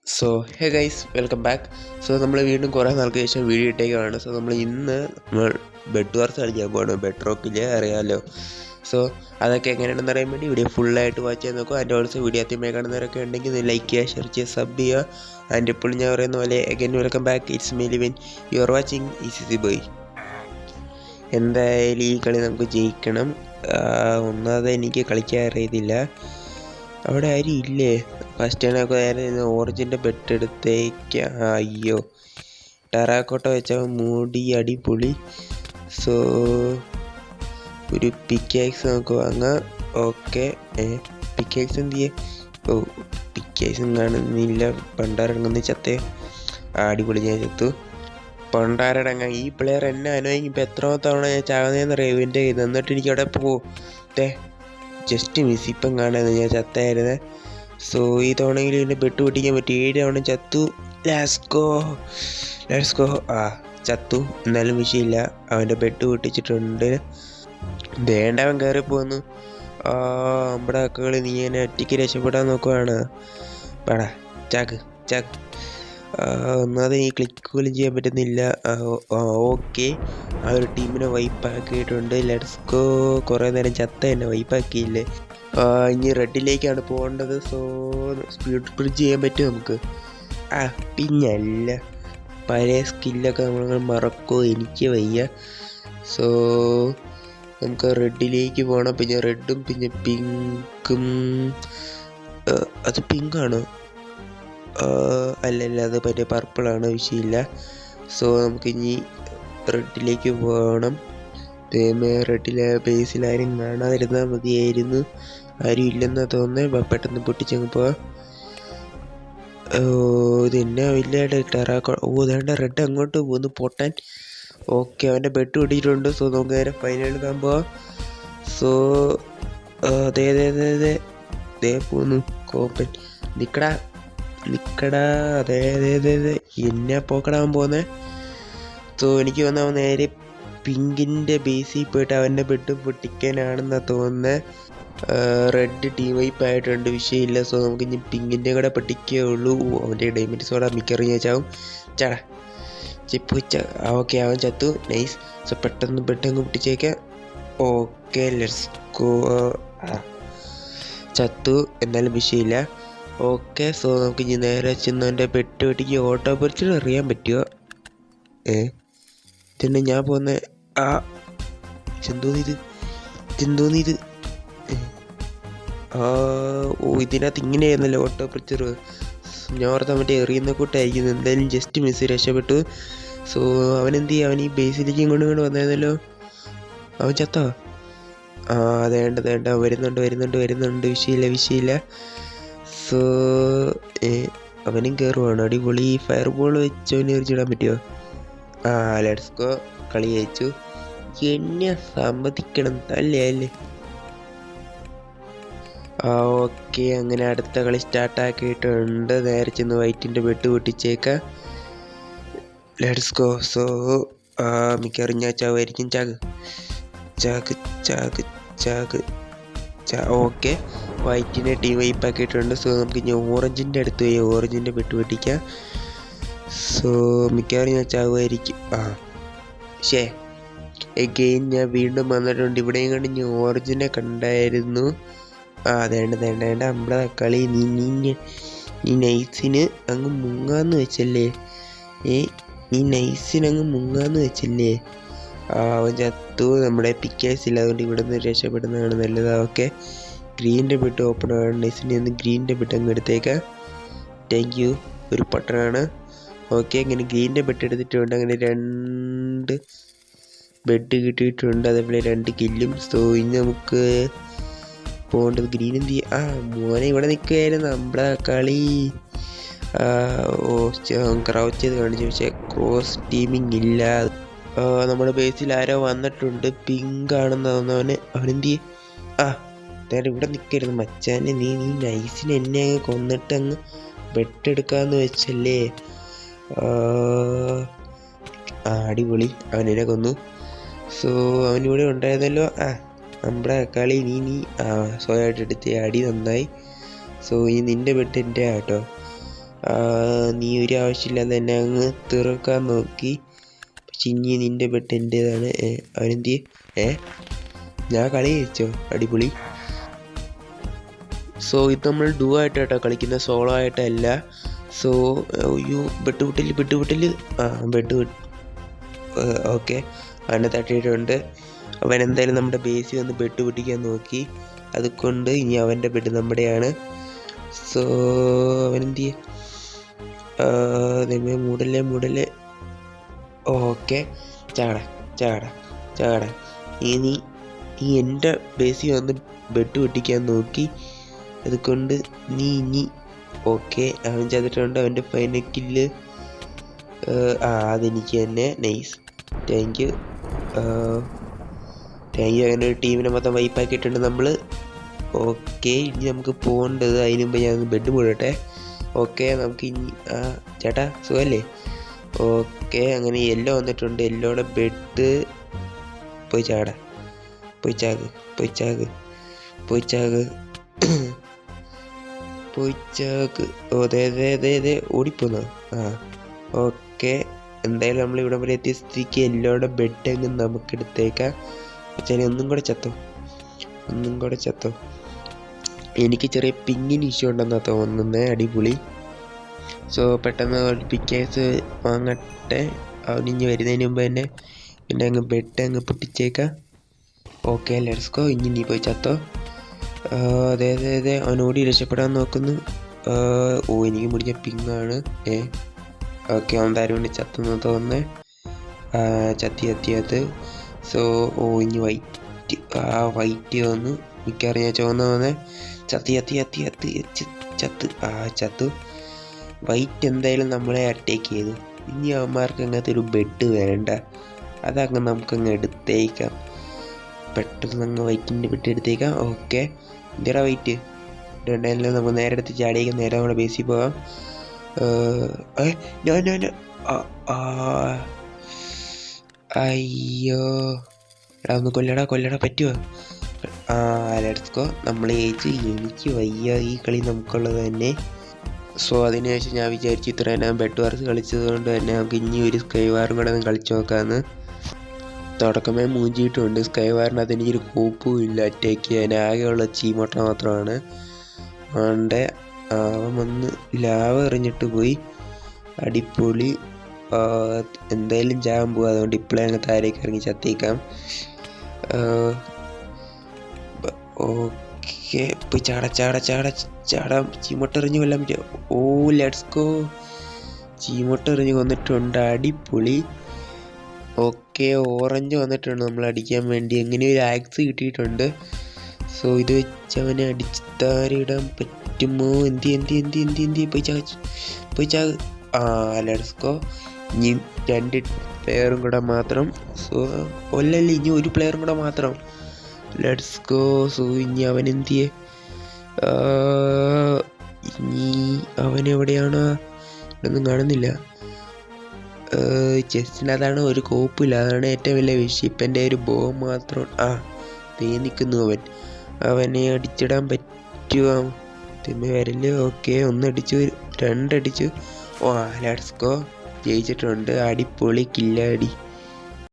So hey guys welcome back. So നമ്മൾ വീണ്ടും കുറേ നാൾക്ക് ശേഷം വീഡിയോ ഇട്ടേക്കാണ്. സോ നമ്മൾ ബെഡ് വാർസ് കളിക്കാൻ പോകണം. ബെഡ് റോക്കിൽ അറിയാമല്ലോ. സോ അതൊക്കെ എങ്ങനെയാണെന്ന് അറിയാൻ വേണ്ടി വീഡിയോ ഫുള്ളായിട്ട് വാച്ച് ചെയ്യാൻ നോക്കുക. അതിൻ്റെ ഓൾസോ വീഡിയോ ആദ്യമായി കാണുന്നവരൊക്കെ ഉണ്ടെങ്കിൽ ലൈക്ക് ചെയ്യുക, ഷെയർ ചെയ്യുക, സബ് ചെയ്യുക. ആൻഡ് ഇപ്പോൾ ഞാൻ പറയുന്ന പോലെ again welcome back. It's me living. You are watching easy boy. എന്തായാലും ഈ കളി നമുക്ക് ജയിക്കണം. ഒന്നാമത് എനിക്ക് കളിക്കാൻ അറിയത്തില്ല. അവിടെ ആരും ഇല്ലേ? ഫസ്റ്റ് ടൈമൊക്കെ നേരെ ഓറിജിൻ്റെ ബെഡ് എടുത്തേക്ക്. അയ്യോ, ടെറാക്കോട്ട വെച്ച മൂടി അടിപൊളി. സോ ഒരു പിക്കാക്സ് നമുക്ക് വാങ്ങാം. ഓക്കെ, പിക്കാക്സ് എന്ത് ചെയ്യേ? ഓ, പിക്കാക്സും കാണുന്നില്ല. പണ്ടാരടങ്ങുന്ന ചത്തേ. അടിപൊളി, ഞാൻ ചത്തു. പണ്ടാരടങ്ങാം. ഈ പ്ലെയർ എന്നെ അനുഭവിക്കും. ഇപ്പം എത്രാമത്തെ തവണ ഞാൻ ചാകുന്നതെന്നറിയാം ഇവൻ്റെ ഇത്. എന്നിട്ട് എനിക്ക് അവിടെ പോത്തേ ജസ്റ്റ് മിസ്. ഇപ്പം കാണാൻ ഞാൻ ചത്തായിരുന്നേ. സോ ഈ തവണയെങ്കിലും ഇതിൻ്റെ ബെട്ട് പൊട്ടിക്കാൻ പറ്റി. 7 തവണ ചത്തു. Let's go. ചത്തു. എന്നാലും വിഷയമില്ല, അവൻ്റെ ബെഡ് പൊട്ടിച്ചിട്ടുണ്ട്. വേണ്ടവൻ കയറി പോന്നു. നമ്മുടെ അക്കകൾ നീ എന്നെ ഒറ്റയ്ക്ക് രക്ഷപ്പെടാൻ നോക്കുവാണ്. പാടാ ചാക്ക്. ഒന്നാമത് ഈ ക്ലിക്ക് പോലും ചെയ്യാൻ പറ്റുന്നില്ല. ഓക്കെ, ആ ഒരു ടീമിനെ വൈപ്പാക്കിയിട്ടുണ്ട്. Let's go. കുറേ നേരം ചത്ത തന്നെ വൈപ്പാക്കിയില്ലേ. ഇനി റെഡിലേക്കാണ് പോകേണ്ടത്. സോ സ്പീഡ് ബ്രിഡ്ജ് ചെയ്യാൻ പറ്റും നമുക്ക്. പിന്നല്ല, പഴയ സ്കില്ലൊക്കെ നമ്മൾ മറക്കോ? എനിക്ക് വയ്യ. സോ നമുക്ക് റെഡിലേക്ക് പോകണം. പിന്നെ റെഡും പിന്നെ പിങ്കും. അത് പിങ്കാണോ? അല്ലല്ല, അത് മറ്റേ പർപ്പിളാണ്. വിഷയമില്ല. സോ നമുക്കിനി റെഡിലേക്ക് പോകണം. റെഡിലെ ബേസിൽ ആരും കാണാതിരുന്നാൽ മതിയായിരുന്നു. ആരും ഇല്ലെന്നാ തോന്നുന്നത്. പെട്ടെന്ന് പൊട്ടിച്ചങ്ങ് പോവാം. ഇതെന്നാ വലിയ ടെറാക്കോ. വേണ്ട, റെഡ് അങ്ങോട്ട് പോന്ന് പൊട്ടാൻ. ഓക്കെ, അവൻ്റെ ബെഡ് പൊട്ടിയിട്ടുണ്ട്. സോ നമുക്ക് നേരെ ഫൈനൽ എടുക്കാൻ പോവാം. സോ അതേ പോന്നു കോപ്പൻ. നിക്കടാ. അതെ എന്നെ പോക്കടാൻ പോന്നേ. സോ എനിക്ക് വന്നാൽ നേരെ പിങ്കിൻ്റെ ബേസിൽ പോയിട്ട് അവൻ്റെ ബെഡ് പൊട്ടിക്കാനാണെന്നാ തോന്നുന്നത്. റെഡ് ടീം വൈപ്പ് ആയിട്ടുണ്ട്. വിഷയമില്ല. സോ നമുക്ക് ഇനി പിങ്കിൻ്റെ കൂടെ പൊട്ടിക്കുകയുള്ളൂ. അവൻ്റെ ഡയമണ്ട് സോഡ മിക്കറിഞ്ഞ ചാവും. ചാടാ ചിപ്പ്. ഓക്കെ, അവൻ ചത്തു. നൈസ്. സോ പെട്ടെന്ന് ബെഡ് അങ്ങ് പൊട്ടിച്ചേക്കാം. Okay, let's go. ചത്തു, എന്നാലും വിഷയമില്ല. ഓക്കെ, സോ നമുക്ക് ഇനി നേരെ ചെന്നവൻ്റെ ബെഡ് പൊട്ടിക്ക്. ഓട്ടോ പൊരിച്ചിട്ട് അറിയാൻ പറ്റുമോ? ഇതന്നെ ഞാൻ പോന്ന. ഇതെന്തോന്നിത്? ഇതിനകത്ത് ഇങ്ങനെയായിരുന്നല്ലോ ഓട്ടോ പിക്ചർ. ഞാൻ ഓർത്താൻ മറ്റേ എറിയുന്ന കൂട്ടായിരിക്കുന്നു. എന്തായാലും ജസ്റ്റ് മിസ്, രക്ഷപ്പെട്ടു. സോ അവനെന്ത് ചെയ്യും? അവൻ ഈ ബേസിലേക്ക് ഇങ്ങോട്ട് വന്നായിരുന്നല്ലോ. അവൻ ചത്തോ? അതേണ്ട വരുന്നുണ്ട്. വിഷയമില്ല. സോ അവനും കയറുവാണ്. അടിപൊളി. ഫയർ ബോൾ വെച്ച് അവന് എറിച്ചിടാൻ പറ്റുമോ? Let's go. കളി ജയിച്ചു. എന്നെ സമ്മതിക്കണം അല്ലേ? ഓക്കെ, അങ്ങനെ അടുത്ത കളി സ്റ്റാർട്ടാക്കിയിട്ടുണ്ട്. നേരെ ചെന്ന് വൈറ്റിൻ്റെ ബെഡ് പൊട്ടിച്ചേക്കാം. Let's go. സോ മിക്കവാറും ഞാൻ ചാവായിരിക്കും. ഓക്കെ, വൈറ്റിനെ ടീം വൈപ്പാക്കിയിട്ടുണ്ട്. സോ നമുക്ക് ഇനി ഓറഞ്ചിൻ്റെ അടുത്ത് പോയി ഓറഞ്ചിൻ്റെ ബെഡ് പൊട്ടിക്കാം. സോ മിക്കവാറും ഞാൻ ചാവുമായിരിക്കും. എഗെയിൻ ഞാൻ വീണ്ടും വന്നിട്ടുണ്ട്. ഇവിടെയും കണ്ട് ഞാൻ ഓറിജിനെ കണ്ടായിരുന്നു. അതേണ്ട നമ്മളെ കളി. നീ നൈസിന് അങ്ങ് മുങ്ങാന്ന് വെച്ചല്ലേ? അവൻ ചത്തു. നമ്മുടെ പിക്കേഴ്സില്ല, അതുകൊണ്ട് ഇവിടെ നിന്ന് രക്ഷപ്പെടുന്നതാണ് നല്ലത്. ഓക്കെ, ഗ്രീൻ്റെ ബെഡ് ഓപ്പൺ ആണ്. നൈസിന് ഒന്ന് ഗ്രീൻ്റെ ബെഡ് അങ്ങ് എടുത്തേക്കാം. Thank you. ഒരു പട്ടണമാണ്. ഓക്കെ, അങ്ങനെ ഗ്രീൻ്റെ ബെഡ് എടുത്തിട്ടുണ്ട്. അങ്ങനെ 2 ബെഡ് കിട്ടിയിട്ടുണ്ട്. അതേപോലെ 2 കില്ലും. സോ ഇനി നമുക്ക് പോകേണ്ടത് ഗ്രീൻ എന്ത് ചെയ്യും? മോനെ ഇവിടെ നിൽക്കുകയായിരുന്നു നമ്മുടെ കളി. ക്രൗച്ച് ചെയ്ത് കാണിച്ചു, പക്ഷേ ക്രോസ് ടീമിങ് ഇല്ല. നമ്മുടെ ബേസിൽ ആരോ വന്നിട്ടുണ്ട്. പിങ്ക് ആണെന്ന് തോന്നുന്നവന്. അവനെന്ത് ചെയ്യും? നേരെ ഇവിടെ നിൽക്കരുത് മച്ചാനെ. നീ നൈസിന് എന്നെ അങ്ങ് കൊന്നിട്ട് അങ്ങ് ബെഡ് എടുക്കാമെന്ന് വെച്ചല്ലേ? അടിപൊളി, അവനെന്നെ കൊന്നു. സോ അവനിവിടെ ഉണ്ടായിരുന്നല്ലോ. നമ്മുടെ കളി നീ സ്വയമായിട്ട് എടുത്ത് അടി നന്നായി. സോ ഈ നിൻ്റെ ബെഡ് എൻ്റെ ആട്ടോ. നീ ഒരു ആവശ്യമില്ലാതെ എന്നെ അങ്ങ് തീർക്കാൻ നോക്കി. പക്ഷെ ഇനി നിൻ്റെ ബെട്ട് എൻ്റേതാണ്. അവനെന്തി ഞാൻ കളി ജയിച്ചോ? അടിപൊളി. സോ ഇത് നമ്മൾ ഡു ആയിട്ട് കേട്ടോ കളിക്കുന്ന, സോളോ ആയിട്ടല്ല. സോ അയ്യോ ബെട്ട് വിട്ടില് ബെഡ് ഓക്കെ അവനെ തട്ടിയിട്ടുണ്ട്. അവൻ എന്തായാലും നമ്മുടെ ബേസിൽ വന്ന് ബെഡ് പൊട്ടിക്കാൻ നോക്കി. അതുകൊണ്ട് ഇനി അവൻ്റെ ബെഡ് നമ്മുടെയാണ്. സോ അവനെന്തി മൂടല്ലേ. ഓക്കെ ചാട നീ എൻ്റെ ബേസിൽ വന്ന് ബെഡ് പൊട്ടിക്കാൻ നോക്കി. അതുകൊണ്ട് നീ ഇനി ഓക്കെ അവൻ ചെയ്തിട്ടുണ്ട്. അവൻ്റെ ഫൈനൽ കില്ല് അതെനിക്ക് തന്നെ. Nice, thank you. അങ്ങനെ ഒരു ടീമിനെ മൊത്തം വൈപ്പാക്കിയിട്ടുണ്ട് നമ്മൾ. ഓക്കെ ഇനി നമുക്ക് പോകേണ്ടത്, അതിന് മുമ്പ് ഞാൻ ബെഡ് മൂടട്ടെ. ഓക്കെ നമുക്ക് ഇനി ചേട്ടാ സുഖമല്ലേ? ഓക്കെ അങ്ങനെ യെല്ലോ വന്നിട്ടുണ്ട്. യെല്ലോയുടെ ബെഡ് പോയി ചാക്ക്. ഓടിപ്പോന്നോ? ഓക്കെ എന്തായാലും നമ്മൾ ഇവിടെ വരെ എത്തിയ സ്ഥിതിക്ക് യെല്ലോയുടെ ബെഡ് അങ്ങ് നമുക്ക് എടുത്തേക്കാം. പക്ഷേ ഒന്നും കൂടെ ചത്തോ. എനിക്ക് ചെറിയ പിങ്ങിന് ഇഷ്യൂ ഉണ്ടെന്നാ തോന്നുന്നത്. അടിപൊളി. സോ പെട്ടെന്ന് ഒരു പിക്കേഴ്സ് വാങ്ങട്ടെ. അവനിഞ്ഞ് വരുന്നതിന് മുമ്പ് തന്നെ പിന്നെ അങ്ങ് ബെഡ് അങ്ങ് പൊട്ടിച്ചേക്കാം. Okay let's go. ഇനി നീ പോയി ചത്തോ. അതെ അവനോടി രക്ഷപ്പെടാൻ നോക്കുന്നു. എനിക്ക് മുടിഞ്ഞ പിങ്ങാണ്. ഓക്കെ അവൻ താരം വേണ്ടി ചത്തെന്ന് തോന്നുന്നേ. ചത്തിയത്. സോ ഇനി വൈറ്റ് വന്നു. മിക്കവാറും ഞാൻ ചുവന്ന് വന്നേ. ചത്തു. വൈറ്റ് എന്തായാലും നമ്മളെ അറ്റാക്ക് ചെയ്തു. ഇനി അവന്മാർക്ക് അങ്ങനത്തെ ഒരു ബെഡ് വേണ്ട, അതങ്ങ് നമുക്കങ്ങ് എടുത്തേക്കാം. പെട്ടെന്ന് അങ്ങ് വൈറ്റിൻ്റെ ബെഡ് എടുത്തേക്കാം. ഓക്കെ എന്തിനാ വൈറ്റ് രണ്ടായാലും നമുക്ക് നേരെ എടുത്ത് ചാടിയേക്കാം. നേരെ നമ്മുടെ ബേസിൽ പോകാം. അയ്യോ എടാ ഒന്ന് കൊല്ലടാ പറ്റുമോ? Let's go. നമ്മൾ ജയിച്ച്. എനിക്ക് വയ്യ ഈ കളി നമുക്കുള്ളത് തന്നെ. സോ അതിനുശേഷം ഞാൻ വിചാരിച്ചു ഇത്ര തന്നെ ബെഡ് വാർസ് കളിച്ചത് കൊണ്ട് തന്നെ നമുക്ക് ഇനി ഒരു സ്കൈ വാറും കൂടെ ഒന്ന് കളിച്ചു നോക്കാമെന്ന്. തുടക്കമേ മൂഞ്ചിയിട്ടുണ്ട്. സ്കൈ വാറിനകത്ത് എനിക്കൊരു കോപ്പും ഇല്ല അറ്റാക്ക് ചെയ്യാൻ. ആകെയുള്ള ചീമോട്ട മാത്രമാണ്. ആണ്ടെ അവൻ വന്ന് ലാവ എറിഞ്ഞിട്ട് പോയി. അടിപൊളി. എന്തായാലും ചാകാൻ പോവാ. അതുകൊണ്ട് ഇപ്പോഴേ അങ്ങ് താരേക്ക് ഇറങ്ങി ചത്തേക്കാം. ഓക്കെ പോയി ചാടാം. ചീമോട്ട എറിഞ്ഞ് കൊല്ലാൻ പറ്റുമോ? Let's go. ചീമോട്ട എറിഞ്ഞ് കൊന്നിട്ടുണ്ട്. അടിപൊളി. ഓക്കെ ഓറഞ്ച് വന്നിട്ടുണ്ട് നമ്മൾ അടിക്കാൻ വേണ്ടി. എങ്ങനെ ഒരു ആക്സ് കിട്ടിയിട്ടുണ്ട്. സോ ഇത് വെച്ച് അവനെ അടിച്ച് താരിടാൻ പറ്റുമോ? എന്തി പോയി ചാക്. Let's go. ഇനി 2 പ്ലെയറും കൂടെ മാത്രം. സോ ഒല്ലല്ലേ ഇനി ഒരു പ്ലെയറും കൂടെ മാത്രം. Let's go. സോ ഇനി അവൻ എന്തിയെ? ഇനി അവനെവിടെയാണ്? ഇതൊന്നും കാണുന്നില്ല. ചെസ്റ്റിനതാണ് ഒരു കോപ്പില്ല. അതാണ് ഏറ്റവും വലിയ വിഷയം. ഇപ്പം എൻ്റെ ഒരു ബോ മാത്രം. നിൽക്കുന്നു അവനെ അടിച്ചിടാൻ പറ്റുമോ? തിമ്മ വരല്. ഓക്കെ ഒന്നടിച്ചു, 2 അടിച്ചു. Let's go. ജയിച്ചിട്ടുണ്ട്. അടിപൊളി കില്ലാടി.